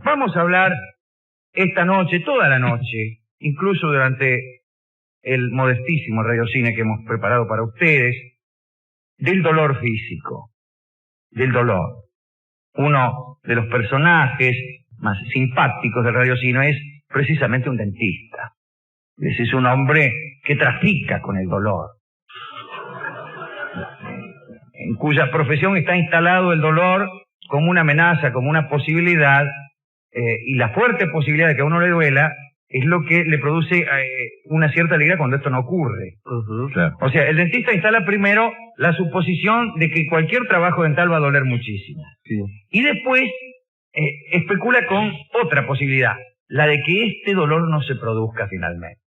Vamos a hablar esta noche, toda la noche, incluso durante el modestísimo radiocine que hemos preparado para ustedes, del dolor físico, del dolor. Uno de los personajes más simpáticos del radiocine es precisamente un dentista. Ese es un hombre que trafica con el dolor, en cuya profesión está instalado el dolor como una amenaza, como una posibilidad, y la fuerte posibilidad de que a uno le duela es lo que le produce una cierta alegría cuando esto no ocurre. Claro. O sea, el dentista instala primero la suposición de que cualquier trabajo dental va a doler muchísimo. Sí. Y después especula con otra posibilidad, la de que este dolor no se produzca finalmente.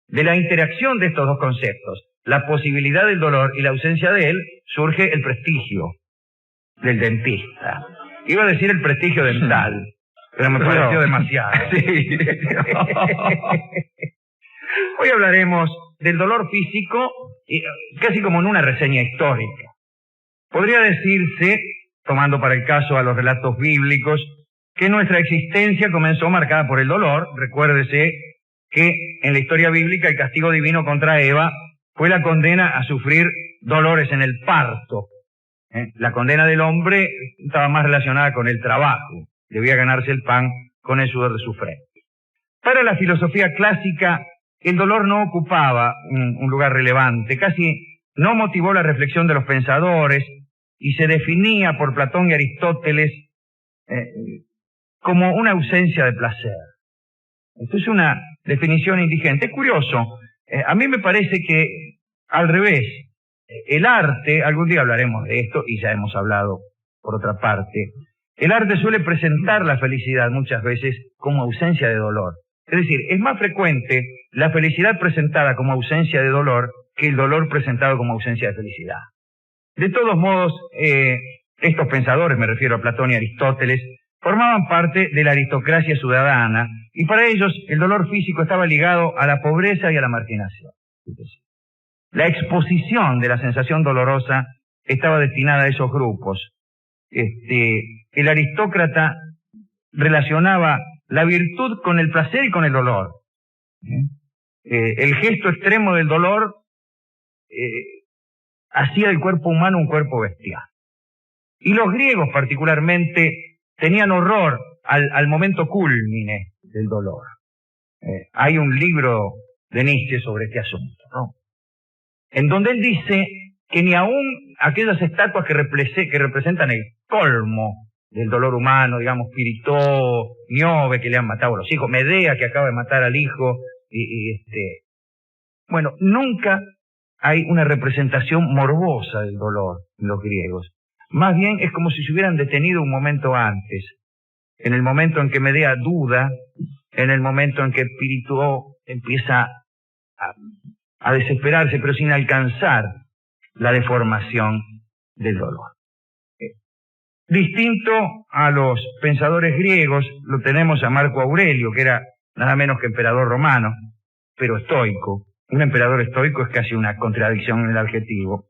De la interacción de estos dos conceptos, la posibilidad del dolor y la ausencia de él, surge el prestigio del dentista. Iba a decir el prestigio dental, pero me pareció demasiado. Sí. Hoy hablaremos del dolor físico, casi como en una reseña histórica. Podría decirse, tomando para el caso a los relatos bíblicos, que nuestra existencia comenzó marcada por el dolor. Recuérdese que en la historia bíblica el castigo divino contra Eva fue la condena a sufrir dolores en el parto. La condena del hombre estaba más relacionada con el trabajo. Debía ganarse el pan con el sudor de su frente. Para la filosofía clásica, el dolor no ocupaba un lugar relevante, casi no motivó la reflexión de los pensadores y se definía por Platón y Aristóteles como una ausencia de placer. Esto es una definición indigente. Es curioso, a mí me parece que al revés, el arte, algún día hablaremos de esto y ya hemos hablado por otra parte, el arte suele presentar la felicidad muchas veces como ausencia de dolor. Es decir, es más frecuente la felicidad presentada como ausencia de dolor que el dolor presentado como ausencia de felicidad. De todos modos, estos pensadores, me refiero a Platón y Aristóteles, formaban parte de la aristocracia ciudadana y para ellos el dolor físico estaba ligado a la pobreza y a la marginación. La exposición de la sensación dolorosa estaba destinada a esos grupos. El aristócrata relacionaba la virtud con el placer y con el dolor. El gesto extremo del dolor hacía del cuerpo humano un cuerpo bestial. Y los griegos particularmente tenían horror al momento cúlmine del dolor. Hay un libro de Nietzsche sobre este asunto, ¿no? En donde él dice que ni aún aquellas estatuas que representan el colmo del dolor humano, digamos, Piritó, Niobe, que le han matado a los hijos, Medea, que acaba de matar al hijo, bueno, nunca hay una representación morbosa del dolor en los griegos. Más bien es como si se hubieran detenido un momento antes, en el momento en que Medea duda, en el momento en que Piritó empieza a desesperarse, pero sin alcanzar la deformación del dolor. Distinto a los pensadores griegos, lo tenemos a Marco Aurelio, que era nada menos que emperador romano, pero estoico. Un emperador estoico es casi una contradicción en el adjetivo.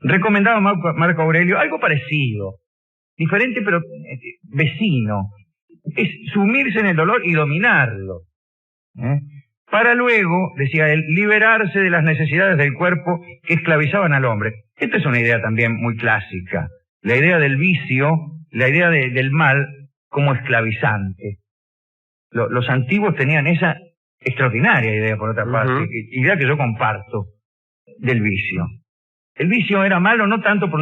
Recomendaba Marco Aurelio algo parecido, diferente pero vecino, es sumirse en el dolor y dominarlo. Para luego, decía él, liberarse de las necesidades del cuerpo que esclavizaban al hombre. Esta es una idea también muy clásica. La idea del vicio, la idea del mal como esclavizante. Los antiguos tenían esa extraordinaria idea, por otra parte, idea que yo comparto, del vicio. El vicio era malo no tanto por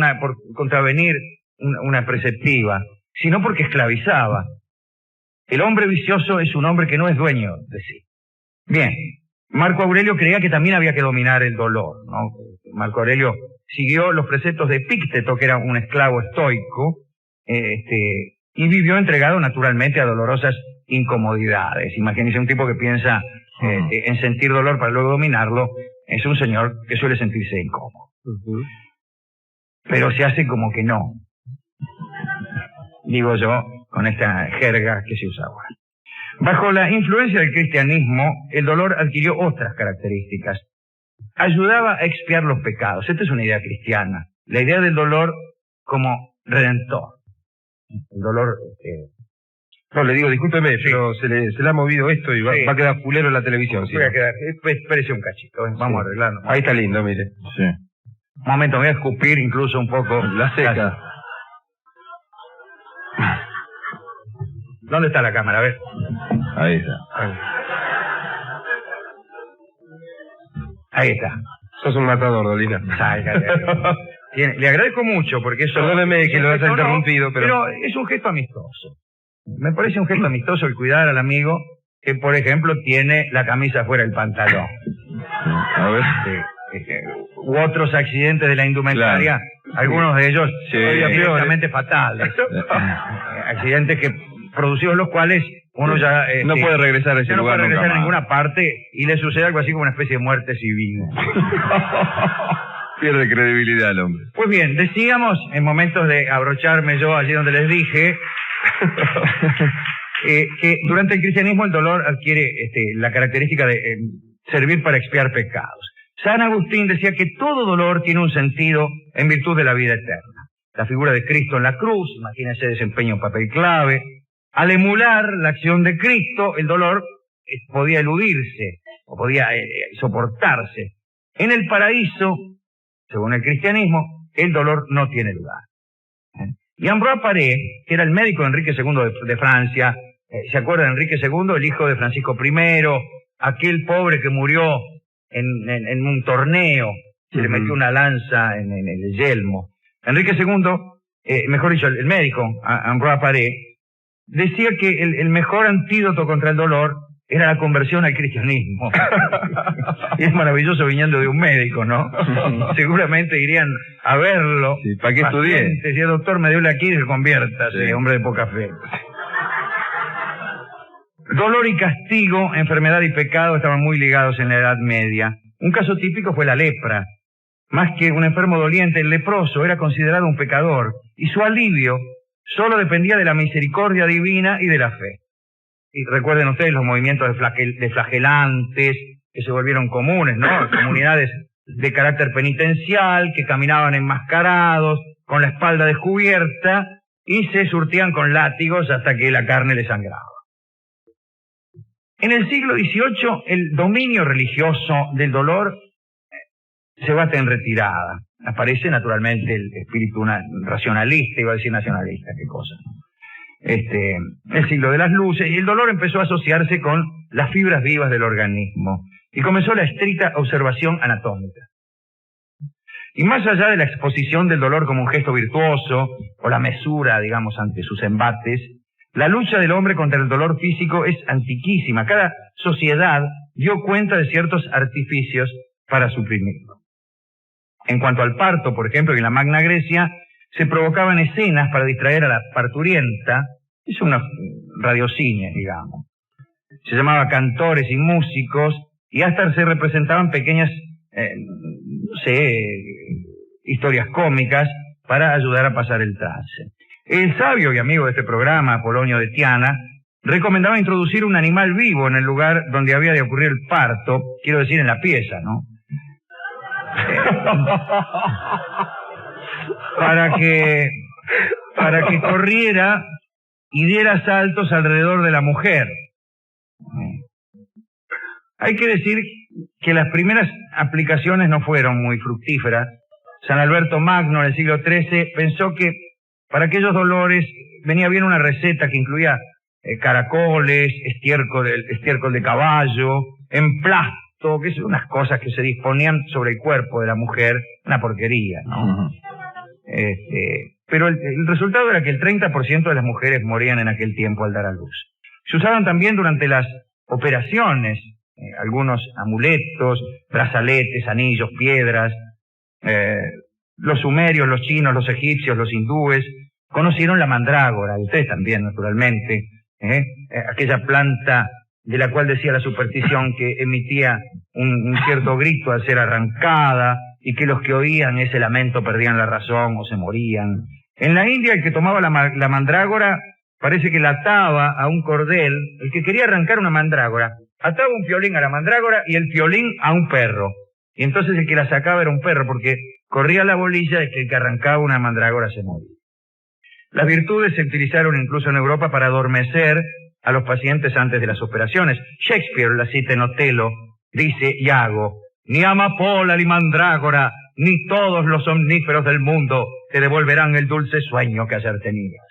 contravenir una preceptiva, sino porque esclavizaba. El hombre vicioso es un hombre que no es dueño de sí. Bien, Marco Aurelio creía que también había que dominar el dolor, ¿no? Marco Aurelio siguió los preceptos de Epícteto, que era un esclavo estoico, y vivió entregado naturalmente a dolorosas incomodidades. Imagínense un tipo que piensa en sentir dolor para luego dominarlo, es un señor que suele sentirse incómodo. Pero se hace como que no. Digo yo, con esta jerga que se usaba. Bajo la influencia del cristianismo, el dolor adquirió otras características. ayudaba a expiar los pecados. Esta es una idea cristiana. La idea del dolor como redentor. El dolor... No, le digo, discúlpeme, sí, pero se le ha movido esto y va a quedar fulero en la televisión. ¿Sí? Voy a quedar... Espérese un cachito, vamos a arreglarlo. Ahí está lindo, mire. Sí. Un momento, me voy a escupir incluso un poco. La seca. ¿Dónde está la cámara? A ver. Ahí está. Ahí está. Sos un matador, Dolina. Le agradezco mucho porque eso... Perdóneme que lo haya interrumpido, pero es un gesto amistoso. Me parece un gesto amistoso el cuidar al amigo que, por ejemplo, tiene la camisa fuera del pantalón. A ver. U otros accidentes de la indumentaria, algunos de ellos directamente fatales. Accidentes producidos los cuales uno ya... no puede regresar a ese lugar. No puede regresar a ninguna parte y le sucede algo así como una especie de muerte civil. Pierde credibilidad el hombre. Pues bien, decíamos, en momentos de abrocharme yo allí donde les dije, que durante el cristianismo el dolor adquiere la característica de servir para expiar pecados. San Agustín decía que todo dolor tiene un sentido en virtud de la vida eterna. La figura de Cristo en la cruz, imagínense, desempeña un papel clave. Al emular la acción de Cristo, el dolor podía eludirse o podía soportarse. En el paraíso, según el cristianismo, el dolor no tiene lugar. Y Ambroise Paré, que era el médico de Enrique II de Francia, ¿se acuerdan de Enrique II, el hijo de Francisco I, aquel pobre que murió en un torneo, se le metió una lanza en el yelmo? Enrique II, mejor dicho, el médico, Ambroise Paré, decía que el mejor antídoto contra el dolor era la conversión al cristianismo. Y es maravilloso viniendo de un médico, ¿no? Seguramente irían a verlo. Sí, ¿para qué estudié? Si el doctor me dio aquí, se convierta, sí, hombre de poca fe. Dolor y castigo, enfermedad y pecado estaban muy ligados en la Edad Media. Un caso típico fue la lepra. Más que un enfermo doliente, el leproso era considerado un pecador, y su alivio solo dependía de la misericordia divina y de la fe. Y recuerden ustedes los movimientos de flagelantes que se volvieron comunes, ¿no? Comunidades de carácter penitencial que caminaban enmascarados, con la espalda descubierta, y se surtían con látigos hasta que la carne les sangraba. En el siglo XVIII, el dominio religioso del dolor se bate en retirada. Aparece naturalmente el espíritu racionalista, iba a decir nacionalista, qué cosa. El siglo de las luces, y el dolor empezó a asociarse con las fibras vivas del organismo, y comenzó la estricta observación anatómica. Y más allá de la exposición del dolor como un gesto virtuoso, o la mesura, digamos, ante sus embates, la lucha del hombre contra el dolor físico es antiquísima. Cada sociedad dio cuenta de ciertos artificios para suprimirlo. En cuanto al parto, por ejemplo, en la Magna Grecia, se provocaban escenas para distraer a la parturienta. Es una radiocine, digamos. Se llamaba cantores y músicos, y hasta se representaban pequeñas, historias cómicas para ayudar a pasar el trance. El sabio y amigo de este programa, Apolonio de Tiana, recomendaba introducir un animal vivo en el lugar donde había de ocurrir el parto, quiero decir en la pieza, ¿no? Para que corriera y diera saltos alrededor de la mujer. Hay que decir que las primeras aplicaciones no fueron muy fructíferas. San Alberto Magno en el siglo XIII pensó que para aquellos dolores venía bien una receta que incluía caracoles, estiércol de caballo, emplasto, que son unas cosas que se disponían sobre el cuerpo de la mujer, una porquería, ¿no? Pero el resultado era que el 30% de las mujeres morían en aquel tiempo al dar a luz. Se usaban también durante las operaciones algunos amuletos, brazaletes, anillos, piedras. Los sumerios, los chinos, los egipcios, los hindúes conocieron la mandrágora, y ustedes también, naturalmente, aquella planta de la cual decía la superstición que emitía un cierto grito al ser arrancada, y que los que oían ese lamento perdían la razón o se morían. En la India, el que tomaba la mandrágora parece que la ataba a un cordel. El que quería arrancar una mandrágora ataba un piolín a la mandrágora y el piolín a un perro. y entonces el que la sacaba era un perro, porque corría la bolilla de que el que arrancaba una mandrágora se moría. Las virtudes se utilizaron incluso en Europa para adormecer a los pacientes antes de las operaciones. Shakespeare la cita en Otelo, dice Iago: ni amapola ni mandrágora, ni todos los somníferos del mundo te devolverán el dulce sueño que ayer tenías.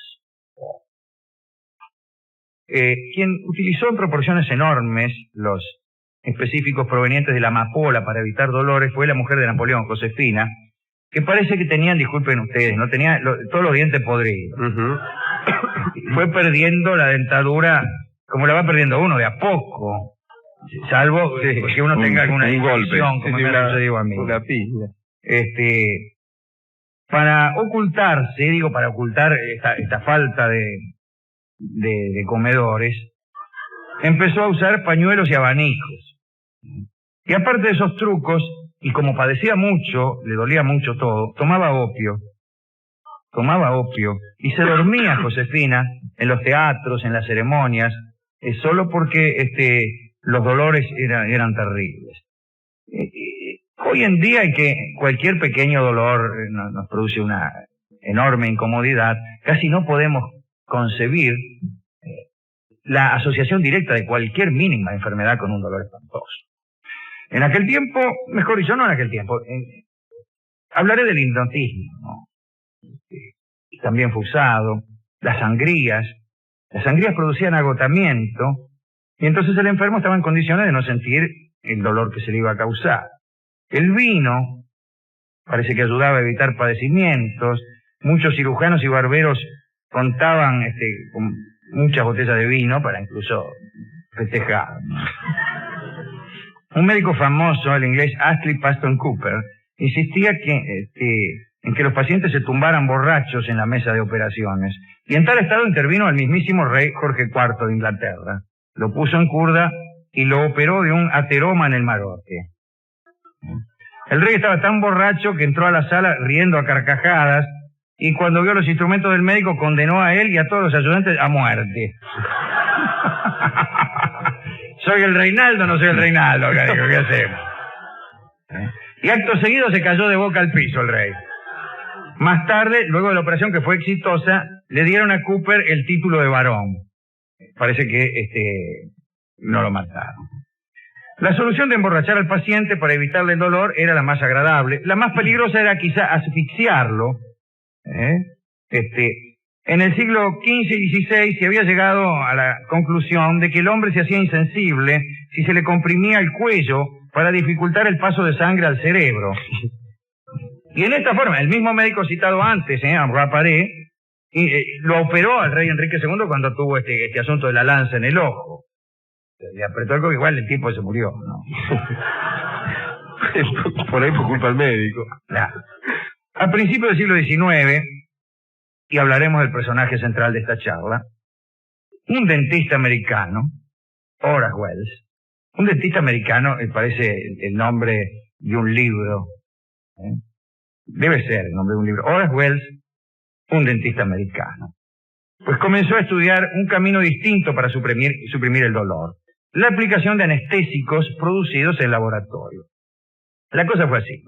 Quien utilizó en proporciones enormes los específicos provenientes de la amapola para evitar dolores fue la mujer de Napoleón, Josefina, que parece que tenían, disculpen ustedes, no tenía todos los dientes podridos. Fue perdiendo la dentadura como la va perdiendo uno, de a poco, salvo que uno tenga alguna infección, como me ha sucedido a mí. Una piña. Para ocultar esta falta de comedores, empezó a usar pañuelos y abanicos. Y aparte de esos trucos, y como padecía mucho, le dolía mucho todo, tomaba opio, y se dormía Josefina en los teatros, en las ceremonias, solo porque los dolores eran terribles. Hoy en día, en que cualquier pequeño dolor nos produce una enorme incomodidad, casi no podemos concebir la asociación directa de cualquier mínima enfermedad con un dolor espantoso. En aquel tiempo, mejor dicho, no en aquel tiempo, hablaré del hipnotismo, ¿no? También fue usado, las sangrías producían agotamiento, y entonces el enfermo estaba en condiciones de no sentir el dolor que se le iba a causar. El vino parece que ayudaba a evitar padecimientos, muchos cirujanos y barberos contaban con muchas botellas de vino para incluso festejar. Un médico famoso, el inglés Astley Paston Cooper, insistía en que los pacientes se tumbaran borrachos en la mesa de operaciones, y en tal estado intervino el mismísimo rey Jorge IV de Inglaterra. Lo puso en curda y lo operó de un ateroma en el marote. El rey estaba tan borracho que entró a la sala riendo a carcajadas, y cuando vio los instrumentos del médico condenó a él y a todos los ayudantes a muerte. Soy el Reinaldo, no soy el Reinaldo, cariño, ¿qué hacemos? Y acto seguido se cayó de boca al piso el rey. Más tarde, luego de la operación que fue exitosa, le dieron a Cooper el título de barón. Parece que no lo mataron. La solución de emborrachar al paciente para evitarle el dolor era la más agradable. La más peligrosa era quizá asfixiarlo. En el siglo XV y XVI se había llegado a la conclusión de que el hombre se hacía insensible si se le comprimía el cuello para dificultar el paso de sangre al cerebro. Y en esta forma, el mismo médico citado antes, Ambroise Paré, lo operó al rey Enrique II cuando tuvo este asunto de la lanza en el ojo. Le apretó el coco, igual el tipo se murió, ¿no? Por ahí por culpa del médico. Claro. A principios del siglo XIX, y hablaremos del personaje central de esta charla, un dentista americano, Horace Wells, un dentista americano, parece el nombre de un libro, debe ser el nombre de un libro, Horace Wells, un dentista americano, pues comenzó a estudiar un camino distinto para suprimir el dolor, la aplicación de anestésicos producidos en laboratorio. La cosa fue así.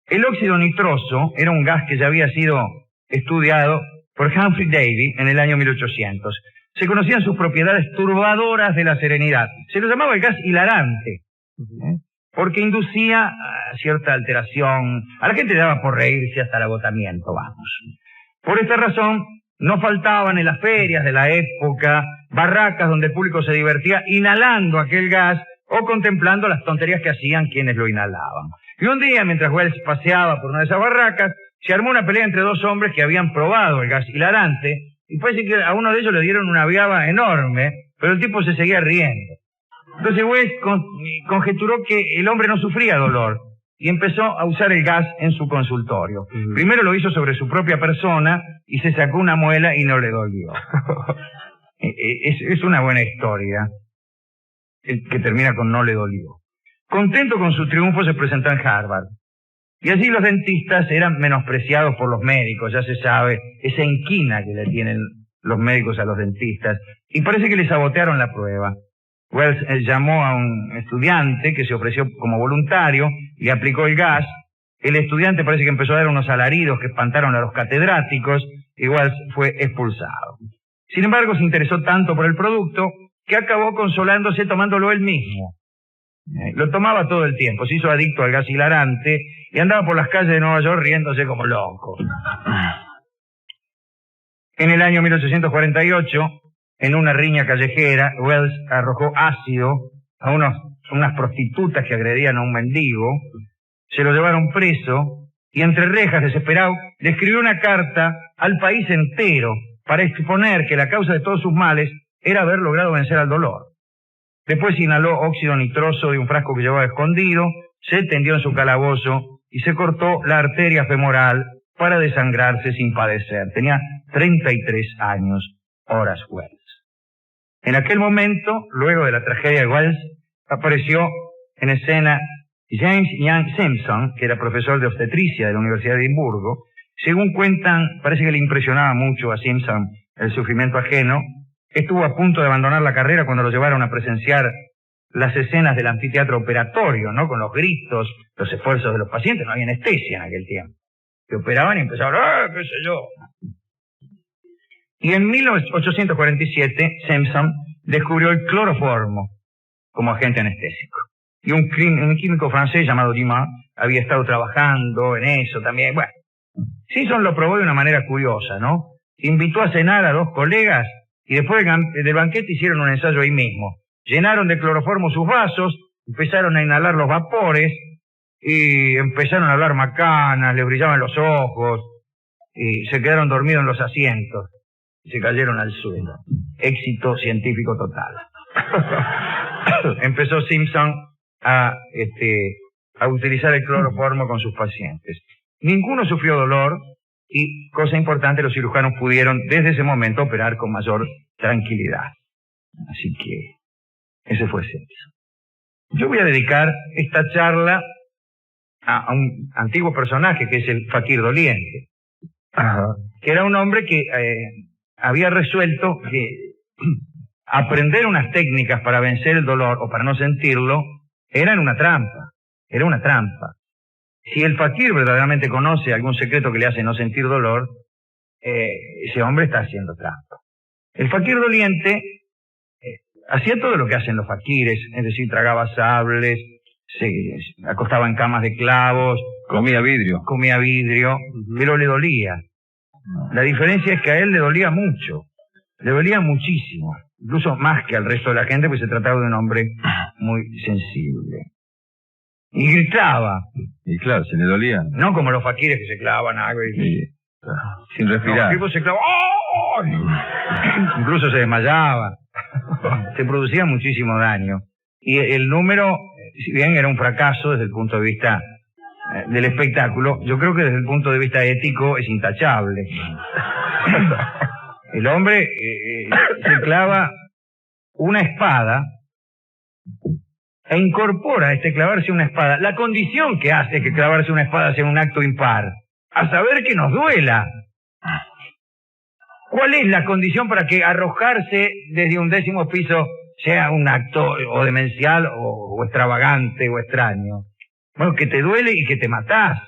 El óxido nitroso era un gas que ya había sido estudiado por Humphrey Davy en el año 1800. Se conocían sus propiedades turbadoras de la serenidad. Se lo llamaba el gas hilarante, porque inducía cierta alteración. A la gente le daba por reírse hasta el agotamiento, vamos. Por esta razón, no faltaban en las ferias de la época barracas donde el público se divertía inhalando aquel gas o contemplando las tonterías que hacían quienes lo inhalaban. Y un día, mientras Wells paseaba por una de esas barracas, se armó una pelea entre dos hombres que habían probado el gas hilarante, y parece que a uno de ellos le dieron una viaba enorme, pero el tipo se seguía riendo. Entonces Wells conjeturó que el hombre no sufría dolor, y empezó a usar el gas en su consultorio. Primero lo hizo sobre su propia persona, y se sacó una muela y no le dolió. Es una buena historia, que termina con no le dolió. Contento con su triunfo, se presentó en Harvard. Y allí los dentistas eran menospreciados por los médicos, ya se sabe, esa inquina que le tienen los médicos a los dentistas. Y parece que le sabotearon la prueba. Wells llamó a un estudiante que se ofreció como voluntario le aplicó el gas. El estudiante parece que empezó a dar unos alaridos que espantaron a los catedráticos, igual fue expulsado. Sin embargo, se interesó tanto por el producto que acabó consolándose tomándolo él mismo. Lo tomaba todo el tiempo, se hizo adicto al gas hilarante y andaba por las calles de Nueva York riéndose como loco. En el año 1848, en una riña callejera, Wells arrojó ácido a unas prostitutas que agredían a un mendigo, se lo llevaron preso y entre rejas, desesperado, le escribió una carta al país entero para exponer que la causa de todos sus males era haber logrado vencer al dolor. Después inhaló óxido nitroso de un frasco que llevaba escondido, se tendió en su calabozo y se cortó la arteria femoral para desangrarse sin padecer. Tenía 33 años, Horace Wells. En aquel momento, luego de la tragedia de Wells, apareció en escena James Young Simpson, que era profesor de obstetricia de la Universidad de Edimburgo. Según cuentan, parece que le impresionaba mucho a Simpson el sufrimiento ajeno. Estuvo a punto de abandonar la carrera cuando lo llevaron a presenciar las escenas del anfiteatro operatorio, ¿no? Con los gritos, los esfuerzos de los pacientes. No había anestesia en aquel tiempo. Que operaban y empezaban, qué sé yo. Y en 1847, Simpson descubrió el cloroformo como agente anestésico. Y un químico francés llamado Dumas había estado trabajando en eso también. Bueno, Simpson lo probó de una manera curiosa, ¿no? Invitó a cenar a 2 colegas y después del banquete hicieron un ensayo ahí mismo. Llenaron de cloroformo sus vasos, empezaron a inhalar los vapores y empezaron a hablar macanas, les brillaban los ojos y se quedaron dormidos en los asientos y se cayeron al suelo. Éxito científico total. Empezó Simpson a utilizar el cloroformo con sus pacientes. Ninguno sufrió dolor y, cosa importante, los cirujanos pudieron desde ese momento operar con mayor tranquilidad. Así que ese fue Simpson. Yo voy a dedicar esta charla a un antiguo personaje que es el fakir doliente, que era un hombre que había resuelto que aprender unas técnicas para vencer el dolor o para no sentirlo era una trampa. Si el fakir verdaderamente conoce algún secreto que le hace no sentir dolor, ese hombre está haciendo trampa. El fakir doliente hacía todo lo que hacen los fakires, es decir, tragaba sables, se acostaba en camas de clavos, comía vidrio, pero le dolía. La diferencia es que a él le dolía mucho, le dolía muchísimo, incluso más que al resto de la gente, pues se trataba de un hombre muy sensible. Y gritaba. Y claro, se le dolía. No como los fakires que se clavaban algo y... Sí. Sin respirar. No, el tipo se clavaba. ¡Oh! Incluso se desmayaba. Se producía muchísimo daño. Y el número, si bien era un fracaso desde el punto de vista del espectáculo, yo creo que desde el punto de vista ético es intachable. El hombre se clava una espada e incorpora clavarse una espada. La condición que hace que clavarse una espada sea un acto impar, a saber que nos duela. ¿Cuál es la condición para que arrojarse desde un 10º piso sea un acto o demencial o extravagante o extraño? Bueno, que te duele y que te matás.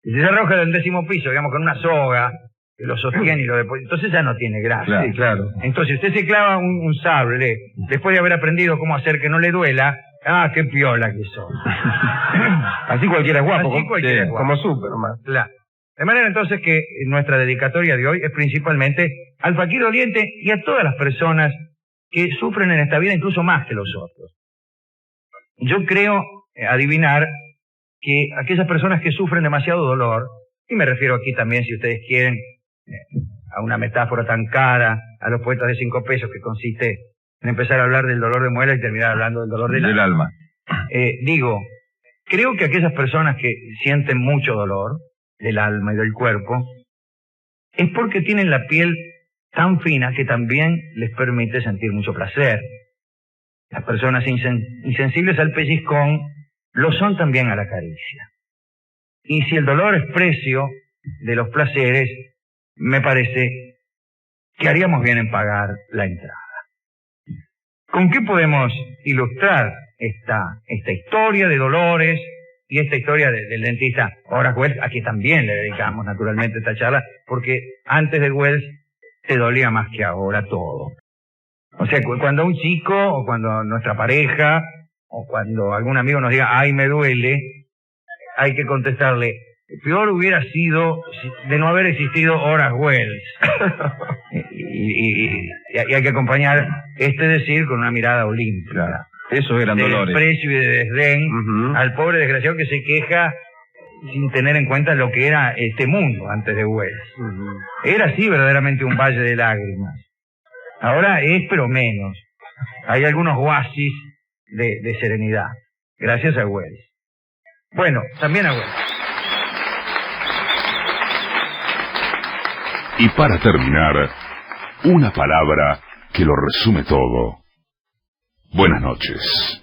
Si se arroja del 10º piso, digamos, con una soga, que lo sostiene y lo deposita, entonces ya no tiene gracia. Sí, claro. Entonces, usted se clava un sable, después de haber aprendido cómo hacer que no le duela, qué piola que sos. Así cualquiera es guapo. Así cualquiera es guapo. Como Superman. Claro. De manera entonces que nuestra dedicatoria de hoy es principalmente al fakir doliente y a todas las personas que sufren en esta vida, incluso más que los otros. Yo creo adivinar que aquellas personas que sufren demasiado dolor, y me refiero aquí también, si ustedes quieren, a una metáfora tan cara a los poetas de 5 pesos que consiste en empezar a hablar del dolor de muela y terminar hablando del dolor del alma. Digo, creo que aquellas personas que sienten mucho dolor del alma y del cuerpo es porque tienen la piel tan fina que también les permite sentir mucho placer. Las personas insensibles al pellizcón lo son también a la caricia. Y si el dolor es precio de los placeres, me parece que haríamos bien en pagar la entrada. ¿Con qué podemos ilustrar esta historia de Dolores y esta historia del dentista Horace Wells, a quien también le dedicamos naturalmente esta charla, porque antes de Wells te dolía más que ahora todo. O sea, cuando un chico, o cuando nuestra pareja, o cuando algún amigo nos diga, ay, me duele, hay que contestarle, peor hubiera sido de no haber existido Horace Wells. y hay que acompañar este decir con una mirada olímpica. Eso eran de Dolores. De desprecio y de desdén al pobre desgraciado que se queja sin tener en cuenta lo que era este mundo antes de Wells. Era así verdaderamente un valle de lágrimas. Ahora es, pero menos. Hay algunos oasis de serenidad, gracias a Wells. Bueno, también a Wells. Y para terminar, una palabra que lo resume todo. Buenas noches.